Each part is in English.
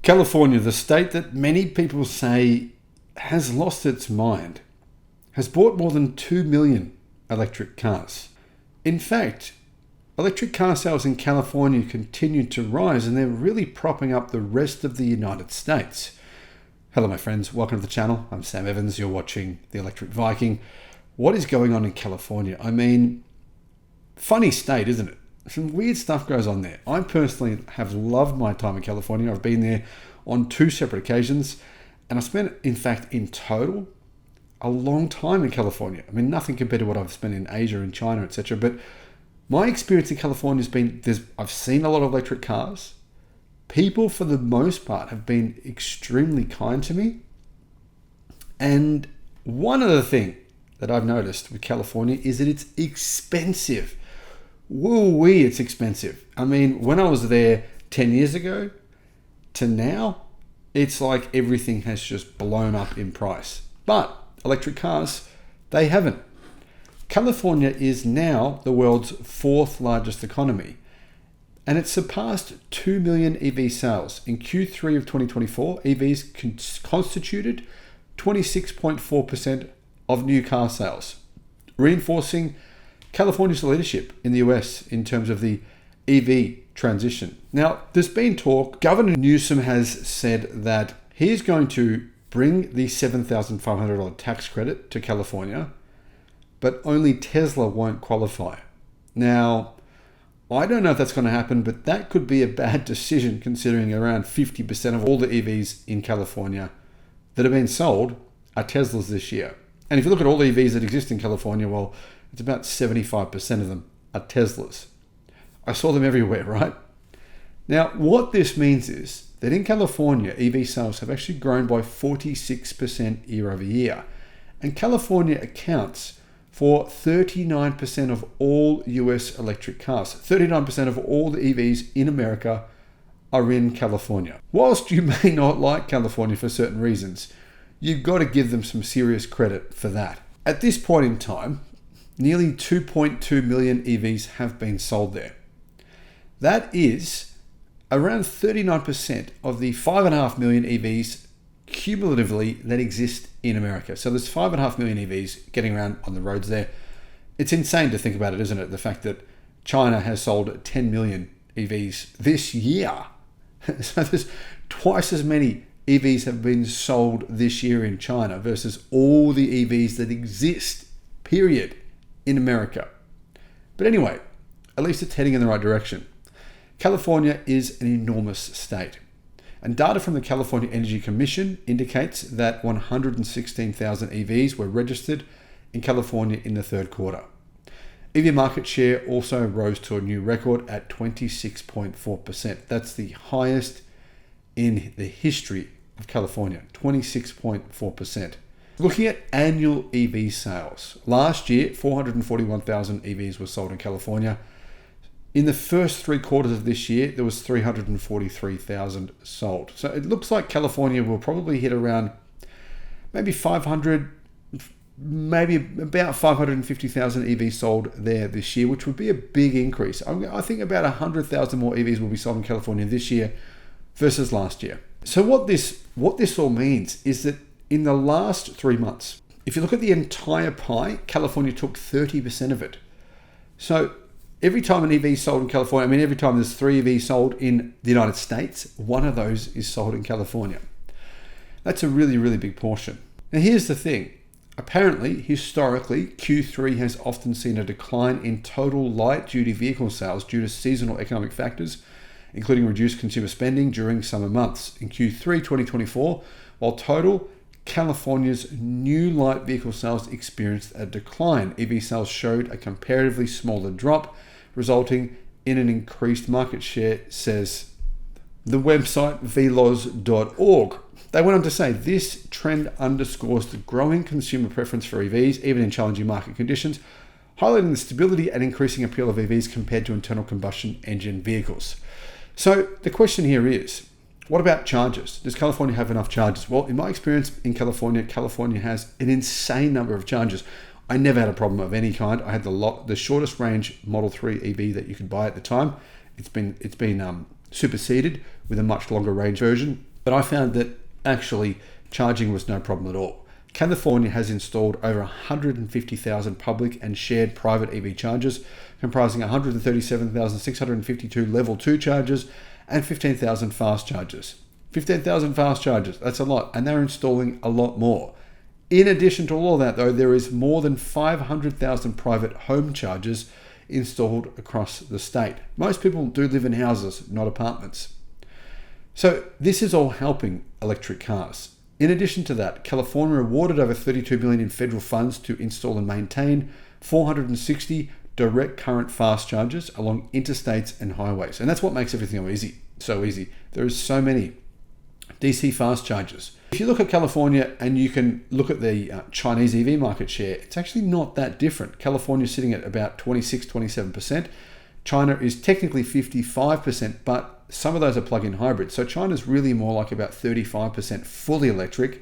California, the state that many people say has lost its mind, has bought more than 2 million electric cars. In fact, electric car sales in California continue to rise, and they're really propping up the rest of the United States. Hello, my friends. Welcome to the channel. I'm Sam Evans. You're watching The Electric Viking. What is going on in California? I mean, funny state, isn't it? Some weird stuff goes on there. I personally have loved my time in California. I've been there on 2 separate occasions, and I spent, in fact, in total, a long time in California. I mean, nothing compared to what I've spent in Asia and China, etc. But my experience in California has been, I've seen a lot of electric cars. People, for the most part, have been extremely kind to me. And one other thing that I've noticed with California is that it's expensive. Woo-wee, it's expensive. I mean, when I was there 10 years ago to now, it's like everything has just blown up in price. But electric cars, they haven't. California is now the world's 4th largest economy, and it surpassed 2 million EV sales. In Q3 of 2024, EVs constituted 26.4% of new car sales, reinforcing California's leadership in the US in terms of the EV transition. Now, there's been talk. Governor Newsom has said that he's going to bring the $7,500 tax credit to California, but only Tesla won't qualify. Now, I don't know if that's going to happen, but that could be a bad decision considering around 50% of all the EVs in California that have been sold are Teslas this year. And if you look at all the EVs that exist in California, well, it's about 75% of them are Teslas. I saw them everywhere, right? Now, what this means is that in California, EV sales have actually grown by 46% year over year. And California accounts for 39% of all US electric cars. 39% of all the EVs in America are in California. Whilst you may not like California for certain reasons, you've got to give them some serious credit for that. At this point in time, nearly 2.2 million EVs have been sold there. That is around 39% of the 5.5 million EVs cumulatively that exist in America. So there's 5.5 million EVs getting around on the roads there. It's insane to think about it, isn't it? The fact that China has sold 10 million EVs this year. So there's twice as many EVs have been sold this year in China versus all the EVs that exist, period, in America. But anyway, at least it's heading in the right direction. California is an enormous state. And data from the California Energy Commission indicates that 116,000 EVs were registered in California in the 3rd quarter. EV market share also rose to a new record at 26.4%. That's the highest in the history of California, 26.4%. Looking at annual EV sales, last year 441,000 EVs were sold in California. In the first 3 quarters of this year, there was 343,000 sold. So it looks like California will probably hit around maybe 500, maybe about 550,000 EVs sold there this year, which would be a big increase. I think about 100,000 more EVs will be sold in California this year versus last year. So what this all means is that in the last 3 months, if you look at the entire pie, California took 30% of it. So every time an EV is sold in California, I mean, every time there's 3 EVs sold in the United States, one of those is sold in California. That's a really, really big portion. Now, here's the thing. Apparently, historically, Q3 has often seen a decline in total light-duty vehicle sales due to seasonal economic factors, including reduced consumer spending during summer months. In Q3 2024, while total California's new light vehicle sales experienced a decline, EV sales showed a comparatively smaller drop, resulting in an increased market share, says the website veloz.org. They went on to say, this trend underscores the growing consumer preference for EVs, even in challenging market conditions, highlighting the stability and increasing appeal of EVs compared to internal combustion engine vehicles. So the question here is, what about chargers? Does California have enough chargers? Well, in my experience in California, California has an insane number of chargers. I never had a problem of any kind. I had the shortest range Model 3 EV that you could buy at the time. It's been superseded with a much longer range version. But I found that actually charging was no problem at all. California has installed over 150,000 public and shared private EV chargers, comprising 137,652 level 2 chargers and 15,000 fast chargers. 15,000 fast chargers, that's a lot, and they're installing a lot more. In addition to all of that, though, there is more than 500,000 private home chargers installed across the state. Most people do live in houses, not apartments. So this is all helping electric cars. In addition to that, California awarded over $32 million in federal funds to install and maintain 460 direct current fast chargers along interstates and highways. And that's what makes everything so easy. There are so many DC fast chargers. If you look at California and you can look at the Chinese EV market share, it's actually not that different. California is sitting at about 26-27%. China is technically 55%, but some of those are plug-in hybrids. So China's really more like about 35% fully electric,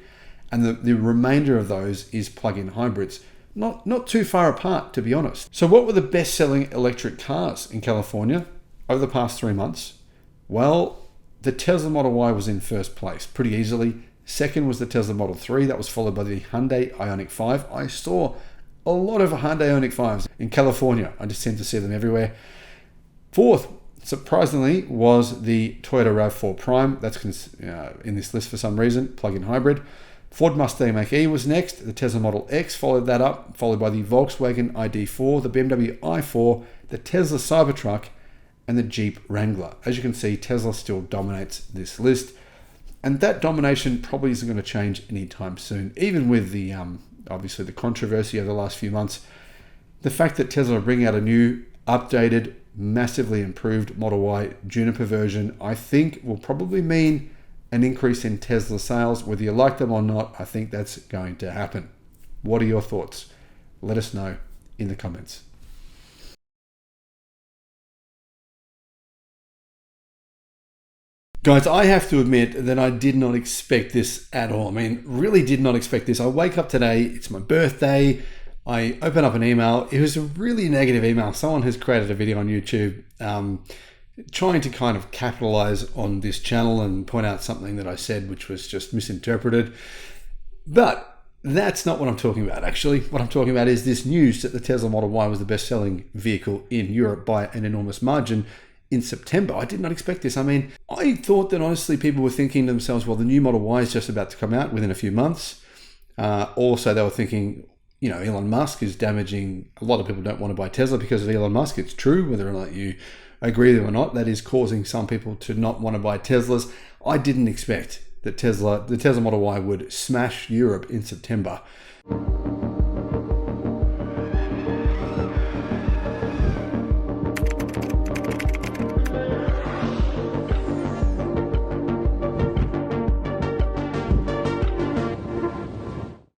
and the remainder of those is plug-in hybrids. Not too far apart, to be honest. So what were the best-selling electric cars in California over the past 3 months? Well, the Tesla Model Y was in first place pretty easily. Second was the Tesla Model 3. That was followed by the Hyundai Ioniq 5. I saw a lot of Hyundai Ioniq 5s in California. I just tend to see them everywhere. Fourth, surprisingly, was the Toyota RAV4 Prime. That's in this list for some reason, plug-in hybrid. Ford Mustang Mach-E was next. The Tesla Model X followed that up, followed by the Volkswagen ID4, the BMW i4, the Tesla Cybertruck, and the Jeep Wrangler. As you can see, Tesla still dominates this list. And that domination probably isn't going to change anytime soon, even with the obviously the controversy over the last few months. The fact that Tesla are bringing out a new, updated, massively improved Model Y Juniper version, I think will probably mean an increase in Tesla sales. Whether you like them or not, I think that's going to happen. What are your thoughts? Let us know in the comments. Guys, I have to admit that I did not expect this at all. I mean, really did not expect this. I wake up today, it's my birthday, I open up an email. It was a really negative email. Someone has created a video on YouTube trying to kind of capitalize on this channel and point out something that I said which was just misinterpreted. But that's not what I'm talking about, actually. What I'm talking about is this news that the Tesla Model Y was the best-selling vehicle in Europe by an enormous margin in September. I did not expect this. I mean, I thought that honestly people were thinking to themselves, well, the new Model Y is just about to come out within a few months. Also, they were thinking, you know, Elon Musk is damaging. A lot of people don't want to buy Tesla because of Elon Musk. It's true, whether or not you agree with it or not, that is causing some people to not want to buy Teslas. I didn't expect that the Tesla Model Y would smash Europe in September.